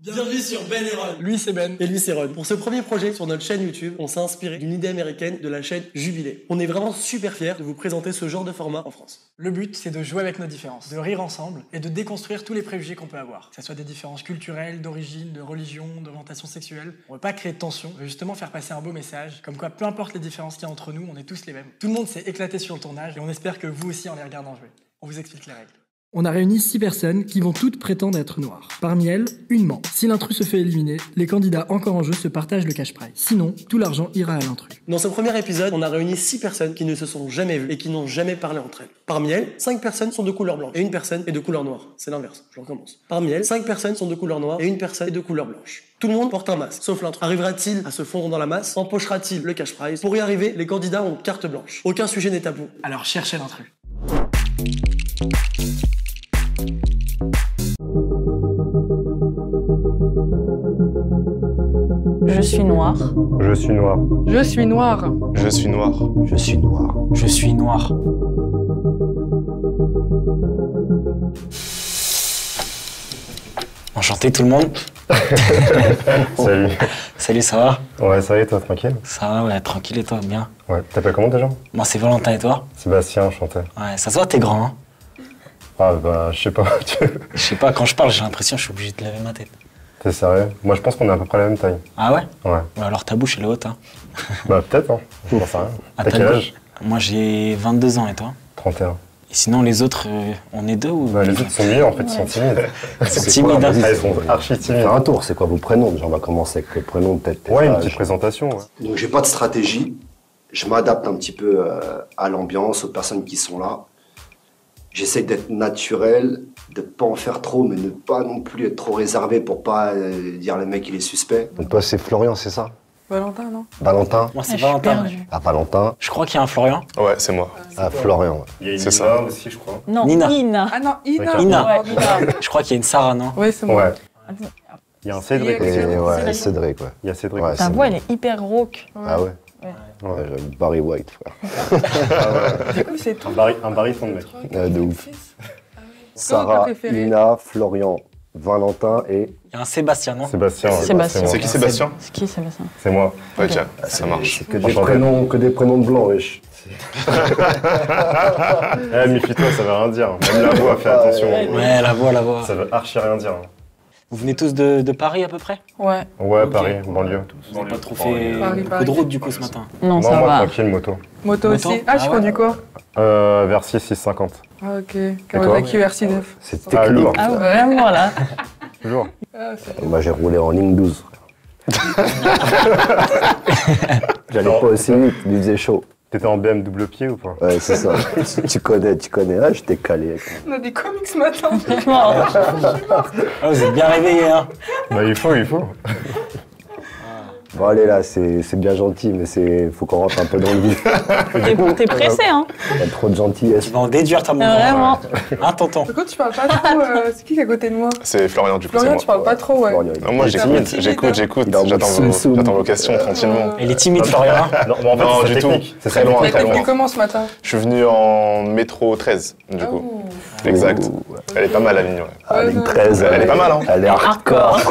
Bienvenue sur Ben et Ron. Lui c'est Ben. Et lui c'est Ron. Pour ce premier projet sur notre chaîne YouTube, on s'est inspiré d'une idée américaine de la chaîne Jubilé. On est vraiment super fiers de vous présenter ce genre de format en France. Le but, c'est de jouer avec nos différences, de rire ensemble et de déconstruire tous les préjugés qu'on peut avoir. Que ce soit des différences culturelles, d'origine, de religion, d'orientation sexuelle. On veut pas créer de tension, on veut justement faire passer un beau message, comme quoi peu importe les différences qu'il y a entre nous, on est tous les mêmes. Tout le monde s'est éclaté sur le tournage et on espère que vous aussi en les regardant jouer. On vous explique les règles. On a réuni 6 personnes qui vont toutes prétendre être noires. Parmi elles, une ment. Si l'intrus se fait éliminer, les candidats encore en jeu se partagent le cash prize. Sinon, tout l'argent ira à l'intrus. Dans ce premier épisode, on a réuni 6 personnes qui ne se sont jamais vues et qui n'ont jamais parlé entre elles. Parmi elles, 5 personnes sont de couleur blanche et une personne est de couleur noire. C'est l'inverse, je recommence. Parmi elles, 5 personnes sont de couleur noire et une personne est de couleur blanche. Tout le monde porte un masque, sauf l'intrus. Arrivera-t-il à se fondre dans la masse? Empochera-t-il le cash prize? Pour y arriver, les candidats ont carte blanche. Aucun sujet n'est tabou. Alors cherchez l'intrus. Je suis noir. Je suis noir. Je suis noir. Je suis noir. Je suis noir. Je suis noir. Enchanté tout le monde. Salut. Salut, ça va? Ouais, ça va et toi, tranquille? Ça va, ouais, tranquille et toi, bien. Ouais, t'appelles comment déjà? Moi c'est Valentin et toi? Sébastien, enchanté. Ouais, ça se voit, t'es grand, hein? Ah bah, je sais pas. Je sais pas, quand je parle, j'ai l'impression que je suis obligé de lever ma tête. T'es sérieux? Moi, je pense qu'on est à peu près la même taille. Ah ouais? Ouais. Ouais, alors ta bouche elle est haute, hein? Bah, peut-être, hein. Je pense à rien. Ah, T'as quel âge? Moi j'ai 22 ans et toi? 31. Et sinon les autres, on est deux ou? Bah, les autres sont mieux, en fait, ils sont timides. Ils sont timides, hein? Ah, ils sont archi timides. Faire un tour, c'est quoi vos prénoms? Déjà, on va commencer avec le prénom, peut-être. Ouais, une petite présentation, ouais. Donc, j'ai pas de stratégie. Je m'adapte un petit peu à l'ambiance, aux personnes qui sont là. J'essaie d'être naturel, de pas en faire trop, mais ne pas non plus être trop réservé pour pas dire le mec il est suspect. Donc toi c'est Florian, c'est ça? Valentin, non? Valentin? Moi c'est Valentin. Ouais. Ah, Valentin. Je crois qu'il y a un Florian. Ouais, c'est moi. Ah, Florian. Ouais. Il y a une C'est Nina ça aussi, je crois. Non, Nina. Ina. Ah non, Ina. Ina. Ouais, Ina. Je crois qu'il y a une Sarah, non? Ouais, c'est moi. Ouais. Il y a un Cédric Et aussi. Et ouais, Cédric. Cédric, ouais. Il y a Cédric. Ouais, Ta c'est voix, bon. elle est hyper rauque. Ah ouais? Ouais. J'aime Barry White, frère. Du coup, c'est tout. Un baryton de mec. De ouf. ta Sarah, préférée? Ina, Florian, Valentin et... Il y a un Sébastien, non? Sébastien. ouais. Sébastien. C'est qui Sébastien? C'est qui, Sébastien? C'est moi. Ok, ça marche. C'est que des prénoms de blancs, wesh. Eh, méfie-toi, ça veut rien dire. Même la voix, fais attention. Ouais, la voix. Ça veut archi rien dire. Vous venez tous de Paris à peu près? Ouais. Ouais, Ok. Paris, banlieue. Vous n'avez pas trop fait Paris, beaucoup de route du coup ce matin? Non, Non, ça moi, va. tranquille, moto. Moto Moto? aussi. Ah, je Ah ouais. conduis quoi? Vers 650. Ah, ok. toi? Ouais, QRC 9. C'est Ah, technique. lourd. Ah, vraiment, là? Toujours. Ah, c'est... Moi j'ai roulé en ligne 12. J'allais pas aussi vite, il faisait chaud. T'étais en BM double pied ou pas? Ouais, c'est ça. tu connais. Ah, j'étais calé. On a des comics ce matin. Ah, vous êtes bien réveillés, hein? Bah, il faut. Bon, allez là, c'est bien gentil, mais faut qu'on rentre un peu dans le vif. T'es pressé, hein? Il y a trop de gentillesse. Tu vas en déduire ta maman. Vraiment. Hein, tonton? Pourquoi tu parles pas trop? C'est qui est à côté de moi? C'est Florian du coup, Florian, c'est tu moi. parles pas trop, ouais. Florian, Non, moi Il est un peu j'écoute. timide, Il est en mode soum-soum. J'attends vos questions tranquillement. Elle est timide, Florian. hein? Non, mais en fait, Non, c'est du tout. technique. C'est très loin, Mais très t'es venu loin. comment ce matin? Je suis venu en métro 13 du coup. Exact. Elle est pas mal la ligne, ouais. Ah, ligne 13. Elle est pas mal, hein. Elle est hardcore.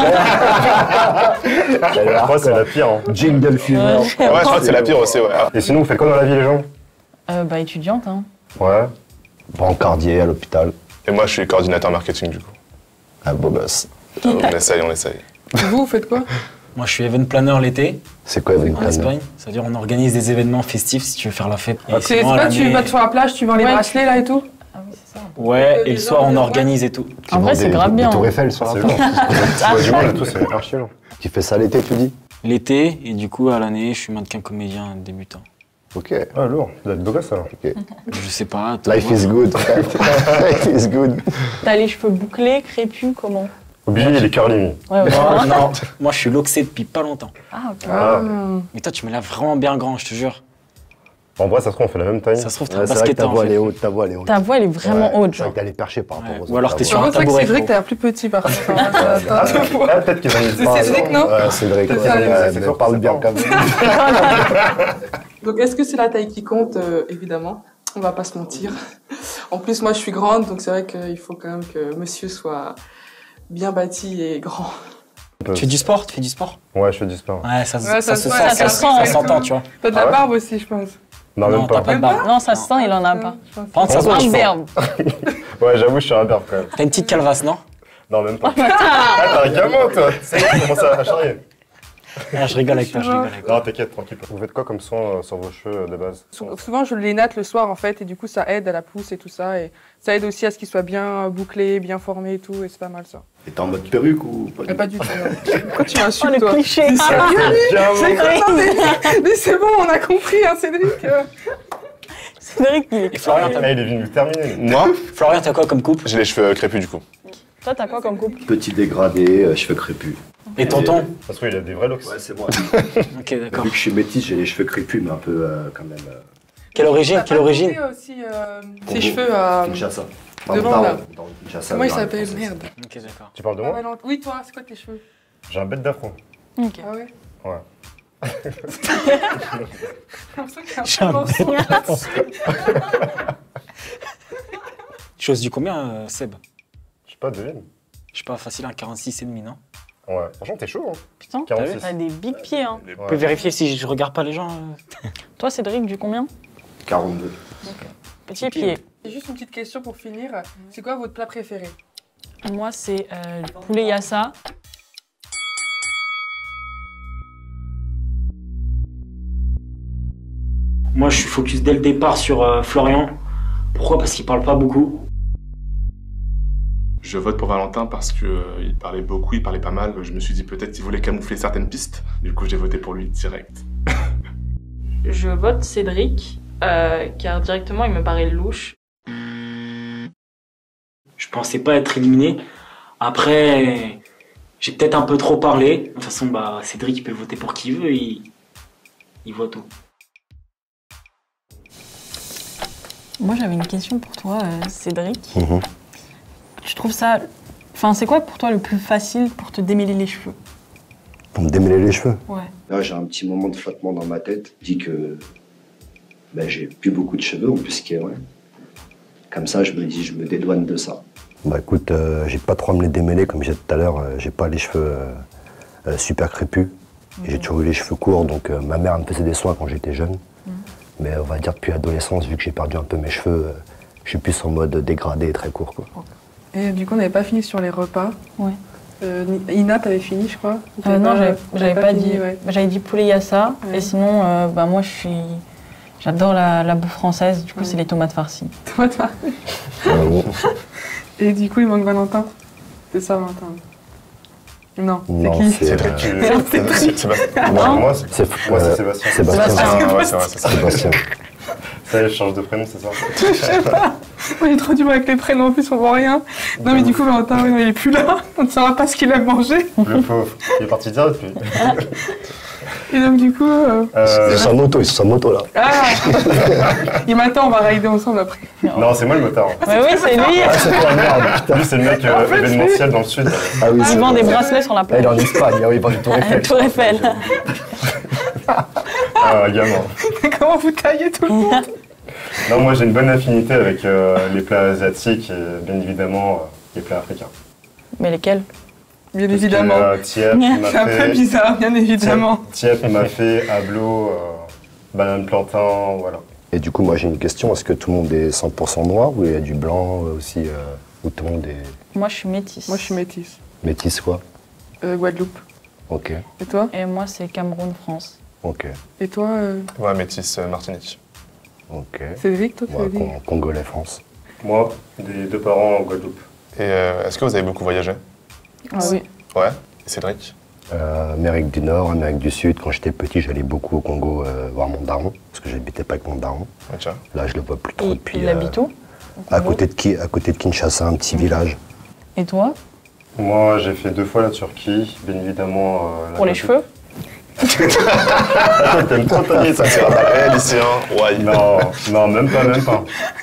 Elle est Moi, c'est la hardcore. pire. Hein. Jingle fumeur. Ouais, je crois que c'est la pire aussi, ouais. Et sinon, vous faites quoi dans la vie, les gens? Bah, étudiante, hein. Ouais. Brancardier à l'hôpital. Et moi, je suis coordinateur marketing du coup. Un beau gosse. On essaye. Vous faites quoi? Moi, je suis event planner l'été C'est quoi, Evelyn en Planner? Espagne. C'est-à-dire, on organise des événements festifs si tu veux faire la fête. Et C'est sinon, à pas tu l'année- vas sur la plage, tu vends les Ouais. bracelets là et tout? Ah oui, c'est ça. Ouais, et Les le soir, gens, on ouais. organise et tout. En vrai, c'est grave bien. Des Tour hein. Eiffel sur la C'est plage. long. Ouais, du monde et tout, c'est archi long. Tu fais ça l'été, tu dis? L'été, et du coup, à l'année, je suis mannequin comédien débutant. Ok. Ah, lourd. Vous êtes beau gosse alors. Je sais pas. toi, Life moi, is good. Life is good. T'as les cheveux bouclés, crépus, comment? Obligé, il est curly, lui. Ouais, ouais. Moi, non, moi, je suis loxé depuis pas longtemps. Ah, ok. Ah. Mais toi, tu me l'as vraiment bien grand, je te jure. En vrai, ça se trouve, on fait la même taille. Ça se trouve, t'es Ouais, un c'est vrai que ta basketteur. voix en elle est fait. haute, ta voix elle est haute. Ta voix, elle est vraiment Ouais, haute, c'est genre. vrai qu'elle est perchée par rapport Ouais. aux autres. Ou alors t'es ta sur voix. un C'est vrai que tabouret. Cédric, gros. t'as l'air plus petit par contre. T'as un peu Ah, peut-être qu'ils ont mis C'est Cédric, non? Ouais, Cédric, Peut-être ouais, que c'est ouais, ça, mais c'est parle ça. bien quand même. Donc est-ce que c'est la taille qui compte? Évidemment, on va pas se mentir. En plus, moi je suis grande, donc c'est vrai qu'il faut quand même que monsieur soit bien bâti et grand. Tu fais du sport? Tu fais du sport? Ouais, je fais du sport. Ouais, ça Ouais, se ouais, sent, ça ça se sent. s'entend, tu vois. T'as de Ah la ouais barbe aussi, je pense. Non, même t'as pas. pas de barbe. Non, ça se sent, il en a pas. Je pense. Par contre, ça se voit, Un je pense. berbe. Ouais, j'avoue, je suis un berbe quand même. T'as une petite calvasse, non? Non, même pas. Ah, t'es un gamin, toi. Ça y est, tu commences à charrier. Ah, je rigole avec toi, je rigole avec toi. Non, t'inquiète, tranquille. Vous faites quoi comme soin sur vos cheveux de base? Souvent, je les natte le soir, en fait, et du coup, ça aide à la pousse et tout ça. Et ça aide aussi à ce qu'ils soient bien bouclés, bien formés et tout, et c'est pas mal ça. Et t'es en mode perruque ou pas? Mais pas du tout. Non. Pourquoi tu Oh, m'insultes, le toi? cliché. Mais c'est bon, on a compris, hein, Cédric. Cédric, il est... Et Florian, Ah, il est venu terminer. Moi, Florian, t'as quoi comme coupe? j'ai les cheveux crépus du coup. Toi, t'as quoi comme coupe? Petit dégradé, cheveux crépus. Et tonton? Parce qu'il a des vrais looks. Ouais, c'est moi. Ok, d'accord. Vu que je suis métis, j'ai les cheveux crépus, mais un peu quand même. Quelle origine? Quelle origine? aussi ses cheveux à... Kinshasa. devant, là. Dans Kinshasa, Comment il dans la s'appelle? française. Merde. Ok, d'accord. Tu parles de Ah moi? ouais, non. Oui, toi, c'est quoi tes cheveux? J'ai un bête d'afro. Ok. Ah ouais? Ouais. J'ai l'impression qu'il y a J'ai un peu mensonge là. Tu oses du combien, Seb? Je sais pas, devine. Je sais pas, facile, un 46,5, non? Ouais. Franchement, t'es chaud, hein. Putain, 46. t'as des big pieds, hein. Vous pouvez vérifier si je regarde pas les gens. Toi, Cédric, du combien? 42. Petit pied. J'ai juste une petite question pour finir. C'est quoi votre plat préféré? Moi, c'est poulet yassa. Moi, je suis focus dès le départ sur Florian. Pourquoi? Parce qu'il parle pas beaucoup. Je vote pour Valentin parce qu'il parlait beaucoup, il parlait pas mal. Je me suis dit peut-être qu'il voulait camoufler certaines pistes. Du coup, j'ai voté pour lui direct. Je vote Cédric, car directement, il me paraît louche. Je pensais pas être éliminé. Après, j'ai peut-être un peu trop parlé. De toute façon, bah, Cédric, il peut voter pour qui il veut, il voit tout. Moi, j'avais une question pour toi, Cédric. Tu trouves ça... Enfin, c'est quoi pour toi le plus facile pour te démêler les cheveux? Pour me démêler les cheveux? Ouais. Là, j'ai un petit moment de flottement dans ma tête. Je dis que j'ai plus beaucoup de cheveux, en plus, ce qui est vrai. Comme ça, je me dis, je me dédouane de ça. Bah écoute, j'ai pas trop à me les démêler, comme j'ai dit tout à l'heure, j'ai pas les cheveux super crépus. Et j'ai toujours eu les cheveux courts, donc ma mère me faisait des soins quand j'étais jeune. Mais on va dire depuis l'adolescence, vu que j'ai perdu un peu mes cheveux, je suis plus en mode dégradé et très court, quoi. Et du coup, on n'avait pas fini sur les repas. Ouais. Ina, t'avais fini, je crois? Non, j'avais pas dit. Ouais. J'avais dit poulet yassa. Ouais. Et sinon, bah, moi, j'adore la bouffe française. Du coup, c'est les tomates farcies. Toi. Et du coup, il manque Valentin. C'est ça, Valentin? Non, c'est Non, qui? c'est Sébastien. Moi, c'est Sébastien. Sébastien. Ah, ouais, c'est vrai, c'est ça. Sébastien. Ça y est, je change de prénom, c'est ça? Je sais pas. Moi, j'ai trop du mal avec les prénoms, en plus, on voit rien. Non, mais du coup, Valentin, il est plus là. On ne saura pas ce qu'il aime manger. Le pauvre. Il est parti direct, lui. Et donc, du coup... C'est sa moto, ils sont sa moto, là. Ah il m'attend, on va rider ensemble après. Non, c'est moi le motard. Mais oui, c'est lui. Ah, c'est toi, merde, putain. Lui, c'est le mec événementiel dans le sud. Ah oui, Il vend des bracelets sur la Ah, il est plage. en Espagne, ah oui, il vend du Tour Eiffel. Tour Eiffel. Ah, gamin. Comment vous taillez tout le monde? Non, moi, j'ai une bonne affinité avec les plats asiatiques et bien évidemment les plats africains. Mais lesquels? Bien évidemment. Tiep, C'est un peu bizarre, bien évidemment. Tiep, mafé, ablo, banane plantain, voilà. Et du coup, moi, j'ai une question. Est-ce que tout le monde est 100% noir ou il y a du blanc aussi ou tout le monde est Moi, je suis métisse. Moi, je suis métisse. métis, quoi? Guadeloupe. Ok, Et toi? Et moi, c'est Cameroun-France. ok, Et toi, Ouais, métis Martinique. ok. Cédric, toi, tu Moi, veux dire? Congolais, France. Moi, des deux parents en Guadeloupe. Et est-ce que vous avez beaucoup voyagé? Ah oui. Ouais. Et Cédric? Amérique du Nord, Amérique du Sud. Quand j'étais petit, j'allais beaucoup au Congo voir mon daron, parce que j'habitais pas avec mon daron. Ok. Là, je le vois plus trop Et depuis. il habite où? Au à Congo côté de Kinshasa, un petit village. Et toi? Moi, j'ai fait 2 fois la Turquie, bien évidemment. Pour les cheveux? T'aimes trop tailler, ça. C'est un réel ici, hein? Ouais. Non, même pas.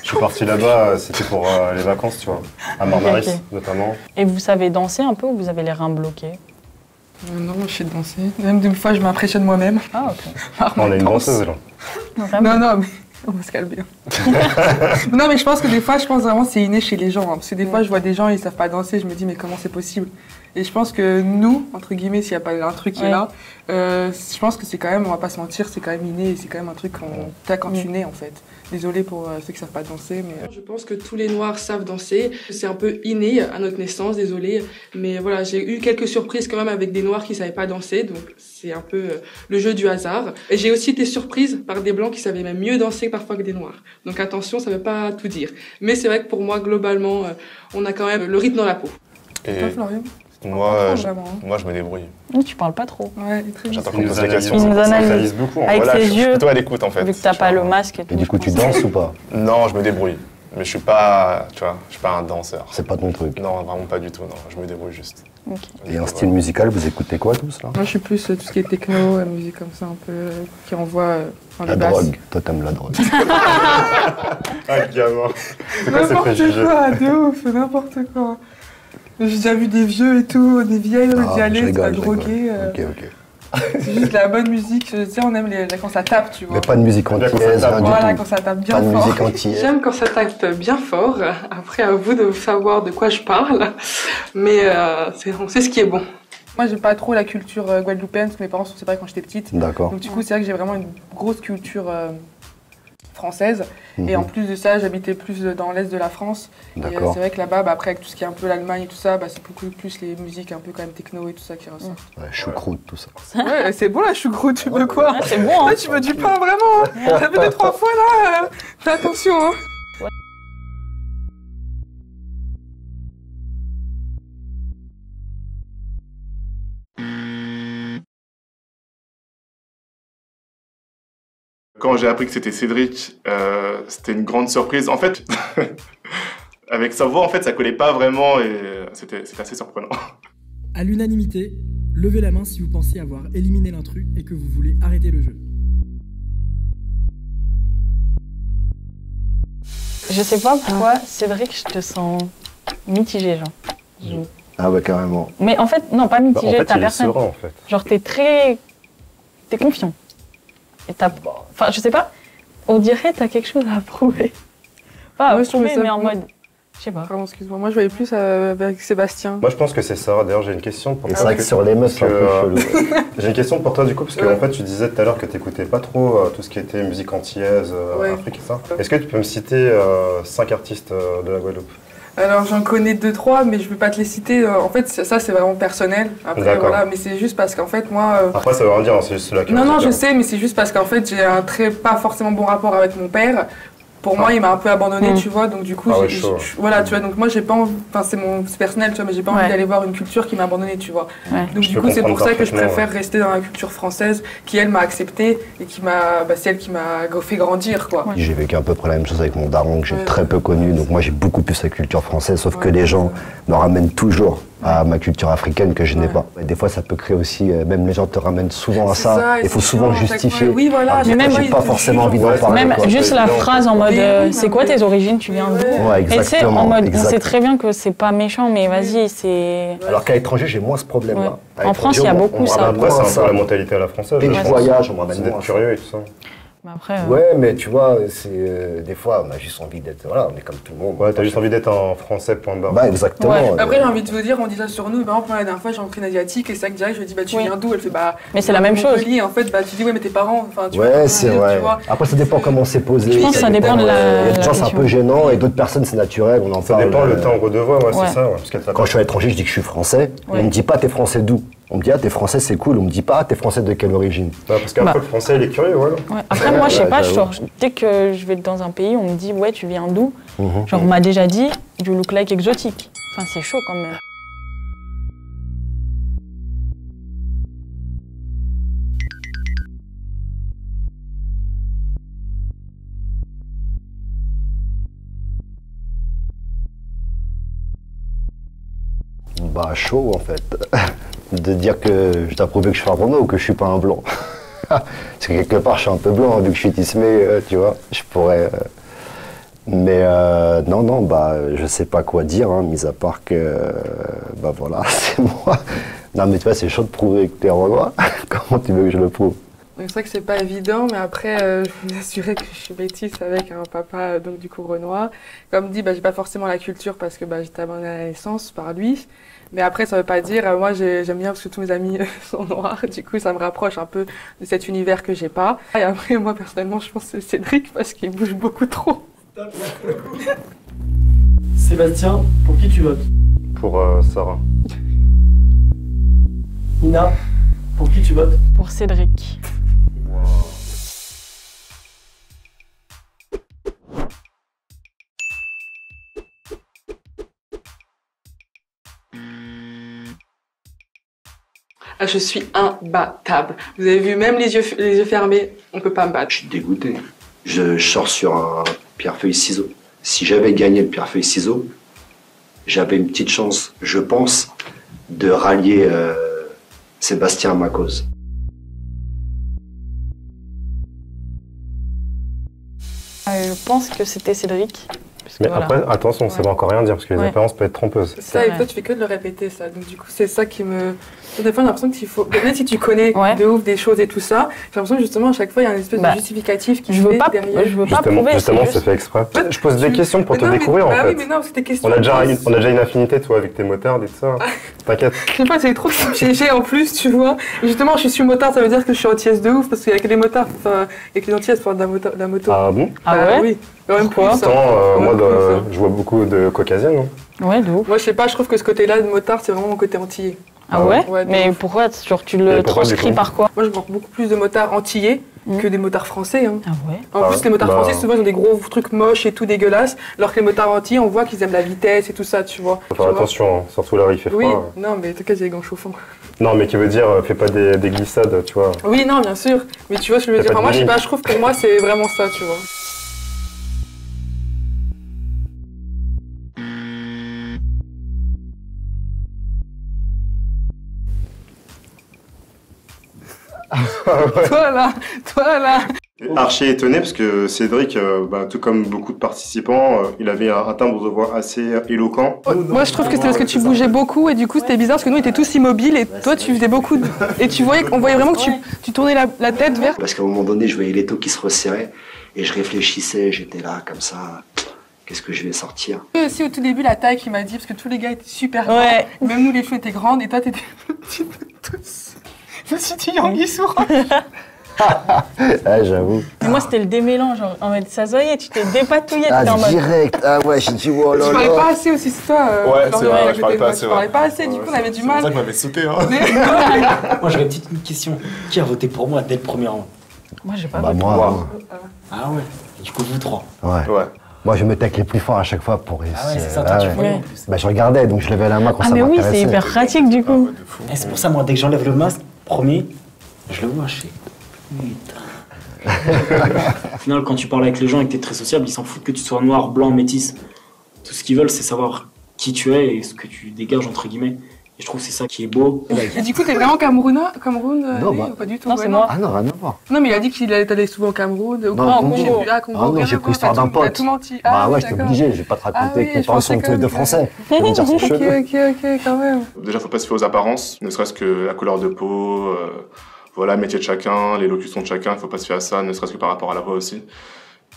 Je suis parti là-bas, c'était pour les vacances, tu vois. À Marmaris, Ok. notamment. Et vous savez danser un peu ou vous avez les reins bloqués? Non, je sais danser. Même des fois, je m'impressionne moi-même. Ah, ok. Par On ma a une danse. danseuse, là. Vraiment? Non, mais on va se calmer. Non, mais je pense que des fois, vraiment, c'est inné chez les gens. Hein, parce que des fois, je vois des gens, ils savent pas danser, je me dis, mais comment c'est possible? Et je pense que nous, entre guillemets, s'il n'y a pas un truc qui est là, je pense que c'est quand même, on va pas se mentir, c'est quand même inné, c'est quand même un truc qu'on t'a quand tu nais en fait. Désolée pour ceux qui savent pas danser, mais... Je pense que tous les Noirs savent danser. C'est un peu inné à notre naissance, désolée. Mais voilà, j'ai eu quelques surprises quand même avec des Noirs qui savaient pas danser. Donc c'est un peu le jeu du hasard. Et j'ai aussi été surprise par des Blancs qui savaient même mieux danser parfois que des Noirs. Donc attention, ça veut pas tout dire. Mais c'est vrai que pour moi, globalement, on a quand même le rythme dans la peau. Et toi, Florian? moi, je me débrouille. Tu parles pas trop. Ouais, très J'attends qu'on me pose des questions. Il nous analyse beaucoup. avec Voilà, ses je suis yeux. plutôt à l'écoute en fait. Vu que t'as pas le masque et tout. Et du coup, tu danses ou pas? Non, je me débrouille. Mais je suis pas, tu vois, je suis pas un danseur. C'est pas ton truc? Non, vraiment pas du tout, non. Je me débrouille juste. Okay. Et en style musical, vous écoutez quoi tous là? Moi, je suis plus tout ce qui est techno, musique comme ça, un peu, qui envoie la drogue. Toi, t'aimes la drogue. Ah, gamin. C'est quoi ces préjugés? N'importe quoi, de ouf, n'importe quoi. J'ai déjà vu des vieux et tout, des vieilles, on dit allez, c'est pas drogué. Ok, ok. C'est juste la bonne musique, tu sais, on aime quand ça tape, tu vois. Mais pas de musique antillaise, rien du tout. Voilà, quand ça tape bien fort. Pas de musique fort. antillaise. J'aime quand ça tape bien fort. Après, à vous de savoir de quoi je parle. Mais on sait ce qui est bon. Moi, j'aime pas trop la culture guadeloupéenne, parce que mes parents sont séparés quand j'étais petite. D'accord. Donc du coup, c'est vrai que j'ai vraiment une grosse culture française. Et en plus de ça, j'habitais plus dans l'est de la France. Et c'est vrai que là-bas, après, avec tout ce qui est un peu l'Allemagne et tout ça, c'est beaucoup plus les musiques un peu quand même techno et tout ça qui ressortent. Ouais, choucroute, tout ça. Ouais, c'est bon la choucroute, tu veux quoi? C'est bon, hein. Là, tu veux du pain, vraiment? T'as fait 2-3 fois, là. Fais attention, hein. Quand j'ai appris que c'était Cédric, c'était une grande surprise. En fait, avec sa voix, en fait, ça collait pas vraiment et c'était assez surprenant. À l'unanimité, levez la main si vous pensez avoir éliminé l'intrus et que vous voulez arrêter le jeu. Je sais pas pourquoi, Cédric, je te sens mitigé, genre. Ah ouais, carrément. Mais en fait, non, pas mitigé, en fait, ta personne. Serein, en fait. Genre, t'es confiant. Et enfin, je sais pas, on dirait que t'as quelque chose à prouver. Pas à prouver, mais en mode, je sais pas. Pardon, excuse-moi, moi je voyais plus avec Sébastien. Moi je pense que c'est ça. D'ailleurs, j'ai une question pour toi. C'est vrai que sur les meufs, c'est un peu chelou. J'ai une question pour toi du coup, parce que en fait, tu disais tout à l'heure que t'écoutais pas trop tout ce qui était musique antillaise, Afrique et ça. Est-ce que tu peux me citer 5 artistes de la Guadeloupe? Alors j'en connais 2-3, mais je ne vais pas te les citer. En fait, ça c'est vraiment personnel. Après, voilà, mais c'est juste parce qu'en fait, moi. Après, ça veut rien dire, hein, c'est juste la curiosité. Non, je sais, mais c'est juste parce qu'en fait, j'ai un pas forcément bon rapport avec mon père. Pour moi, il m'a un peu abandonné, tu vois, donc du coup, voilà, tu vois, donc moi, j'ai pas envie, enfin, c'est personnel, tu vois, mais j'ai pas envie d'aller voir une culture qui m'a abandonné, tu vois. Donc du coup, c'est pour ça que je préfère rester dans la culture française, qui elle m'a accepté et qui c'est elle qui m'a fait grandir, quoi. J'ai vécu à peu près la même chose avec mon daron, que j'ai très peu connu, donc moi, j'ai beaucoup plus la culture française, sauf que les gens me ramènent toujours à ma culture africaine que je n'ai pas. Et des fois, ça peut créer aussi, même les gens te ramènent souvent à ça. Il faut souvent justifier. Oui, voilà. Mais même, j'ai pas forcément envie d'en parler. Même juste la phrase en mode, c'est quoi tes origines, tu viens d'où? Ouais, exactement. Et c'est en mode, on sait très bien que c'est pas méchant, mais vas-y, c'est. Alors qu'à l'étranger, j'ai moins ce problème-là. En France, il y a beaucoup ça. Après, c'est un peu la mentalité à la française. Dès que je voyage, on me ramène d'être curieux et tout ça. Après, ouais, mais tu vois, c'est des fois, on a juste envie d'être, voilà, on est comme tout le monde. Ouais, t'as juste envie d'être en français, point barre. Bah, exactement. Ouais. Après, j'ai envie de vous dire, on dit ça sur nous. Par exemple, moi, la dernière fois, j'ai rencontré une asiatique et c'est ça que direct, je lui dis, bah, tu viens d'où? Elle fait, bah. Mais c'est la même chose. En fait, bah, tu dis, ouais, mais tes parents, enfin, tu ouais, c'est vrai. Après, ça dépend comment c'est posé. Je pense que ça dépend de la. Il y a des gens, c'est un peu gênant et d'autres personnes, c'est naturel, on en parle. Ça dépend le timbre de voix, ouais, c'est ça. Quand je suis à l'étranger, je dis que je suis français. On me dit pas, t'es français d'où? On me dit, ah, t'es français, c'est cool. On me dit pas, ah, t'es français de quelle origine? Parce qu'après, le français, il est curieux, voilà. Après, moi, je sais pas, dès que je vais dans un pays, on me dit, ouais, tu viens d'où? Genre, on m'a déjà dit, you look like exotique. Enfin, c'est chaud quand même. Bah, chaud, en fait. De dire que je t'ai prouvé que je suis un Renoir ou que je suis pas un blanc. Parce que quelque part, je suis un peu blanc, vu que je suis tismé, tu vois. Je pourrais. Mais non, bah, je sais pas quoi dire, hein, mis à part que. Bah voilà, c'est moi. Non, mais tu vois, c'est chaud de prouver que t'es Renoir. Comment tu veux que je le prouve? C'est vrai que c'est pas évident, mais après, je peux vous assurer que je suis métisse avec un papa, donc du coup Renoir. Comme dit, bah, j'ai pas forcément la culture parce que bah, j'étais abandonnée à la naissance par lui. Mais après, ça veut pas dire, moi j'aime bien parce que tous mes amis sont noirs, du coup ça me rapproche un peu de cet univers que j'ai pas. Et après, moi personnellement, je pense que c'est Cédric parce qu'il bouge beaucoup trop. Sébastien, pour qui tu votes? Pour Sarah. Nina, pour qui tu votes? Pour Cédric. Ah, je suis imbattable. Vous avez vu, même les yeux fermés, on peut pas me battre. Je suis dégoûté. Je sors sur un pierre-feuille-ciseau. Si j'avais gagné le pierre-feuille-ciseau, j'avais une petite chance, je pense, de rallier Sébastien à ma cause. Je pense que c'était Cédric. Mais voilà. après, attention, ça veut encore rien dire parce que les apparences peuvent être trompeuses. Ça, et toi, tu fais que de le répéter, ça. Donc, du coup, c'est ça qui me. Des fois, j'ai l'impression qu'il faut. Même si tu connais de ouf des choses et tout ça, j'ai l'impression que justement, à chaque fois, il y a une espèce de justificatif qui je veux pas, derrière. Je veux pas prouver. Justement, c'est fait exprès. Je pose des questions pour te découvrir, en fait. Oui, mais non, c'est des questions. On a déjà une affinité, toi, avec tes motards et tout ça. T'inquiète. Je sais pas, c'est trop piégé en plus, tu vois. Et justement, je suis motard, ça veut dire que je suis anti-S de ouf, parce qu'il y a que les motards, enfin, avec les anti-S pour faire de la moto. Ah bon? Ah ouais? Oui. Même quoi? Pourtant, moi, je vois beaucoup de caucasiennes. Ouais, de ouf. Moi, je sais pas, je trouve que ce côté-là de motard, c'est vraiment mon côté antillais. Ah ouais? Mais pourquoi? Genre, tu le transcris par quoi? Moi, je vois beaucoup plus de motards antillais que des motards français. Hein. Ah ouais? En plus, les motards français, souvent, ils ont des gros trucs moches et tout dégueulasses, alors que les motards antillais, on voit qu'ils aiment la vitesse et tout ça, tu vois. Faut faire attention, surtout là où il fait froid. Oui, non, mais t'inquiète, j'ai les gants chauffants. Non, mais qui veut dire, fais pas des glissades, tu vois. Oui, non, bien sûr. Mais tu vois ce que je veux dire. Enfin, moi, je sais pas, je trouve que pour moi, c'est vraiment ça, tu vois. Toi là. Archi étonné parce que Cédric, tout comme beaucoup de participants, il avait un timbre de voix assez éloquent. Moi je trouve que c'était parce que tu bougeais beaucoup et du coup c'était bizarre parce que nous on était tous immobiles et toi tu faisais beaucoup et on voyait vraiment que tu tournais la tête vers... Parce qu'à un moment donné je voyais les taux qui se resserraient et je réfléchissais, j'étais là comme ça, qu'est-ce que je vais sortir? Et aussi au tout début la taille qui m'a dit parce que tous les gars étaient super grands, même nous les filles étaient grandes et toi t'étais petit peu tous. Je me suis dit Yangi Soura. Ah, j'avoue. Mais moi, c'était le démélange. En mode, ça se voyait, tu t'es dépatouillé. Ah, en mode... direct. Ah ouais, j'ai dit, oh là là. Tu parlais pas assez aussi, c'est toi. Ouais, c'est vrai, je parlais pas assez. Tu parlais pas assez, du coup, on avait du mal. C'est pour ça que m'avait sauté. Moi, j'avais une petite question. Qui a voté pour moi dès le premier rang? Moi, j'ai pas voté. Moi. Ah ouais. Et du coup, vous trois. Ouais. Moi, je me mettais avec les plus forts à chaque fois pour réussir. Ah ouais, c'est ça, toi, tu voyais en plus. Bah, je regardais, donc je levais la main quand ça m'intéressait. Ah mais oui, c'est hyper pratique, du coup. Et c'est pour ça, moi, dès que j'enlève le masque, premier, je le vois, je fais... Putain. Au final, quand tu parles avec les gens et que tu es très sociable, ils s'en foutent que tu sois noir, blanc, métis. Tout ce qu'ils veulent, c'est savoir qui tu es et ce que tu dégages, entre guillemets. Et je trouve que c'est ça qui est beau. Et du coup, t'es vraiment Cameroun, non, ou pas du tout? Non, c'est moi. Ah non, rien à voir. Non, mais il a dit qu'il allait souvent au Cameroun, au Congo. Ah, Congo. Ah non, j'ai pris l'histoire d'un pote. T'as tout menti. Ah ouais, j'étais obligé, je vais pas te raconter une comparaison de français. Je vais me dire son cheveu. Ok, quand même. Déjà, faut pas se fier aux apparences, ne serait-ce que la couleur de peau, voilà, le métier de chacun, l'élocution de chacun, il faut pas se fier à ça, ne serait-ce que par rapport à la voix aussi.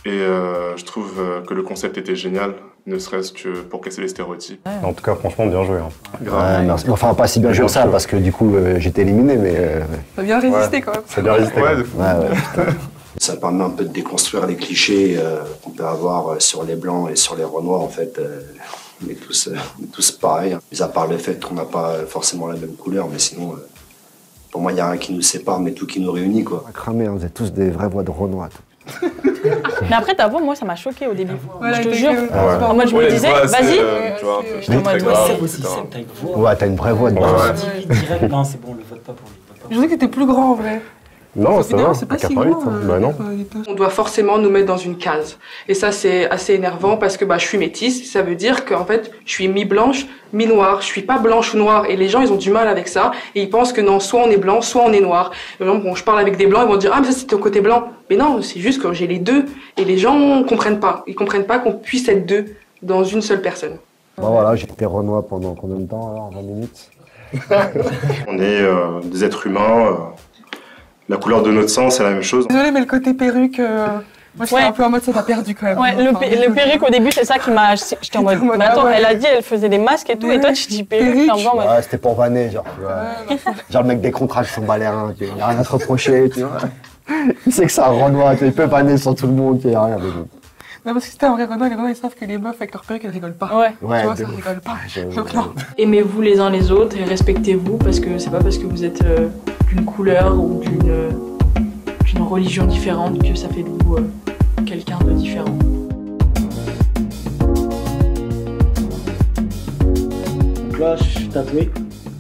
Et je trouve que le concept était génial, ne serait-ce que pour casser les stéréotypes. En tout cas, franchement, bien joué. Ouais, merci. Enfin, pas si bien joué que ça, parce que du coup, j'étais éliminé, mais... T'as bien résisté quand même. T'as bien résisté. Ouais. Ça permet un peu de déconstruire les clichés qu'on peut avoir sur les blancs et sur les renois, en fait. On est tous pareils, mis à part le fait qu'on n'a pas forcément la même couleur, mais sinon... Pour moi, il n'y a rien qui nous sépare, mais tout qui nous réunit, quoi. Cramé, vous êtes tous des vraies voix de Renoir. Mais après, ta voix, moi, ça m'a choqué au début. Ouais, je te jure. ouais. Moi, je me disais, vas-y. Je en mode, c'est aussi celle t'as une voix. Ouais, t'as une vraie voix de direct. Non, c'est bon, le vote pas pour lui. Je disais que t'étais plus grand en vrai. Non, ça va, c'est pas si 88, grand. bah non. On doit forcément nous mettre dans une case. Et ça, c'est assez énervant parce que je suis métisse. Ça veut dire qu'en fait, je suis mi-blanche, mi-noire. Je suis pas blanche ou noire. Et les gens, ils ont du mal avec ça. Et ils pensent que non, soit on est blanc, soit on est noir. Et donc, bon, je parle avec des blancs, ils vont dire, ah, mais ça, c'est ton côté blanc. Mais non, c'est juste que j'ai les deux. Et les gens comprennent pas. Ils comprennent pas qu'on puisse être deux dans une seule personne. Bon, voilà, j'étais Renoir pendant combien de temps, alors? 20 minutes? On est des êtres humains. La couleur de notre sang, c'est la même chose. Désolée, mais le côté perruque, Moi, j'étais un peu en mode ça t'a perdu quand même. Ouais, le perruque au début, c'est ça qui m'a. J'étais en mode. Mais attends, elle a dit, elle faisait des masques et tout, et toi, tu dis perruque, t'es en mode. Ouais, c'était pour vanner, genre, tu vois. Genre, le mec des contrats, son balai, il n'y a rien à se reprocher, tu vois. Il sait que c'est un Renoir, il peut vanner sur tout le monde, il n'y a rien de nous. Non, parce que c'était un vrai Renoir, les Renoirs, ils savent que les meufs avec leur perruque, elles rigolent pas. Ouais. Tu vois, ça rigole pas. Donc, non. Aimez-vous les uns les autres et respectez-vous parce que c'est pas parce que vous êtes d'une couleur ou d'une religion différente que ça fait de vous quelqu'un de différent. Donc là, je suis tatoué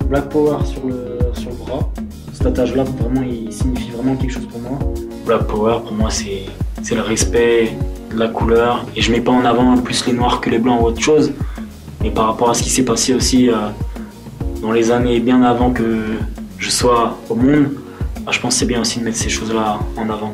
Black Power sur le bras. Ce tatouage-là, vraiment, il signifie vraiment quelque chose pour moi. Black Power, pour moi, c'est le respect de la couleur. Et je mets pas en avant plus les noirs que les blancs ou autre chose. Mais par rapport à ce qui s'est passé aussi dans les années bien avant que je sois au monde, je pense que c'est bien aussi de mettre ces choses-là en avant.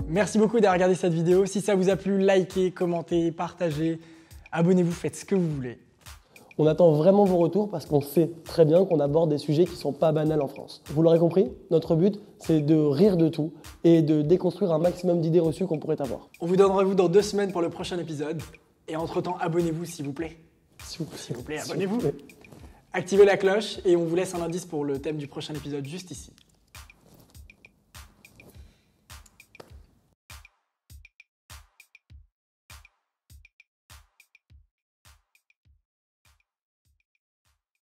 Merci beaucoup d'avoir regardé cette vidéo. Si ça vous a plu, likez, commentez, partagez, abonnez-vous, faites ce que vous voulez. On attend vraiment vos retours parce qu'on sait très bien qu'on aborde des sujets qui ne sont pas banals en France. Vous l'aurez compris, notre but, c'est de rire de tout et de déconstruire un maximum d'idées reçues qu'on pourrait avoir. On vous donne rendez-vous dans 2 semaines pour le prochain épisode. Et entre-temps, abonnez-vous s'il vous plaît. S'il vous plaît, abonnez-vous. Activez la cloche et on vous laisse un indice pour le thème du prochain épisode juste ici.